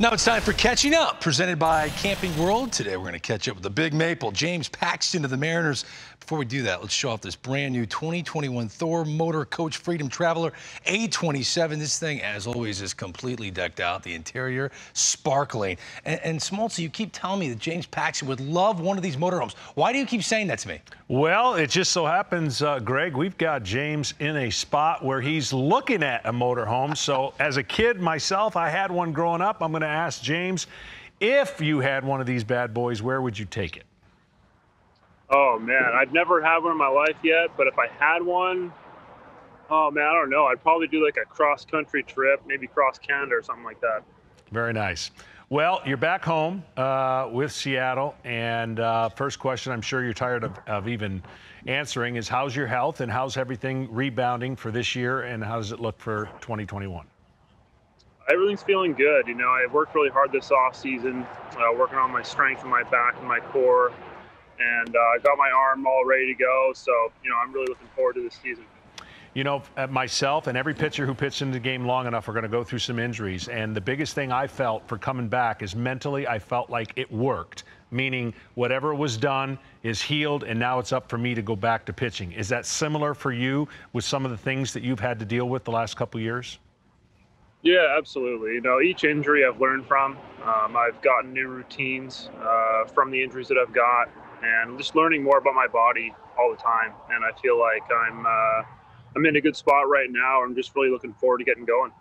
Now it's time for Catching Up, presented by Camping World. Today we're going to catch up with the Big Maple, James Paxton of the Mariners. Before we do that, let's show off this brand new 2021 Thor Motor Coach Freedom Traveler A27. This thing, as always, is completely decked out. The interior sparkling. And Smoltz, you keep telling me that James Paxton would love one of these motorhomes. Why do you keep saying that to me? Well, it just so happens, Greg, we've got James in a spot where he's looking at a motorhome. So as a kid myself, I had one growing up. I'm going to ask James, if you had one of these bad boys, where would you take it? Oh, man, I've never had one in my life yet, but if I had one, oh, man, I don't know. I'd probably do like a cross-country trip, maybe cross Canada or something like that. Very nice. Well, you're back home with Seattle, and first question I'm sure you're tired of even answering is how's your health and how's everything rebounding for this year, and how does it look for 2021? Everything's feeling good. You know, I worked really hard this offseason, working on my strength in my back and my core. And I got my arm all ready to go. So, you know, I'm really looking forward to this season. You know, myself and every pitcher who pitched into the game long enough are going to go through some injuries. And the biggest thing I felt for coming back is mentally I felt like it worked, meaning whatever was done is healed, and now it's up for me to go back to pitching. Is that similar for you with some of the things that you've had to deal with the last couple of years? Yeah, absolutely. You know, each injury I've learned from. I've gotten new routines from the injuries that I've got. And just learning more about my body all the time. And I feel like I'm in a good spot right now. I'm just really looking forward to getting going.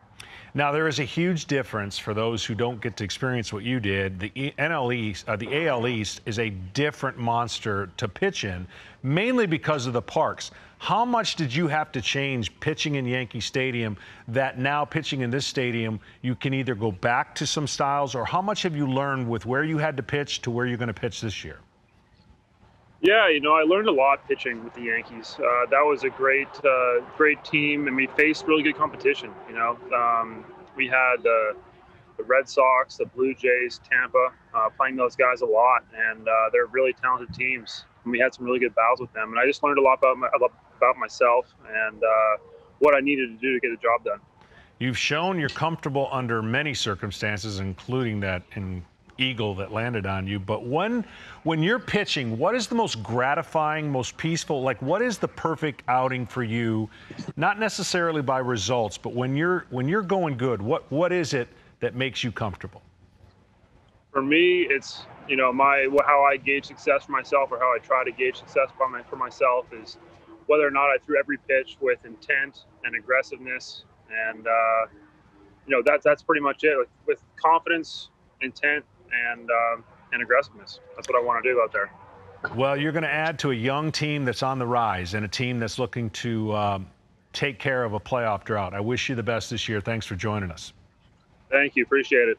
Now, there is a huge difference for those who don't get to experience what you did. The NL East, the AL East is a different monster to pitch in, mainly because of the parks. How much did you have to change pitching in Yankee Stadium that now pitching in this stadium, you can either go back to some styles, or how much have you learned with where you had to pitch to where you're going to pitch this year? Yeah, you know, I learned a lot pitching with the Yankees. That was a great team, and we faced really good competition. You know, we had the Red Sox, the Blue Jays, Tampa, playing those guys a lot, and they're really talented teams. And we had some really good battles with them, and I just learned a lot about myself and what I needed to do to get the job done. You've shown you're comfortable under many circumstances, including that eagle that landed on you. But when you're pitching, what is the most gratifying, most peaceful, like what is the perfect outing for you? Not necessarily by results, but when you're going good, what is it that makes you comfortable? For me, it's, you know, how I gauge success for myself, or how I try to gauge success for myself, is whether or not I threw every pitch with intent and aggressiveness. And you know, that's pretty much it. With confidence, intent, and aggressiveness. That's what I want to do out there. Well, you're going to add to a young team that's on the rise and a team that's looking to take care of a playoff drought. I wish you the best this year. Thanks for joining us. Thank you. Appreciate it.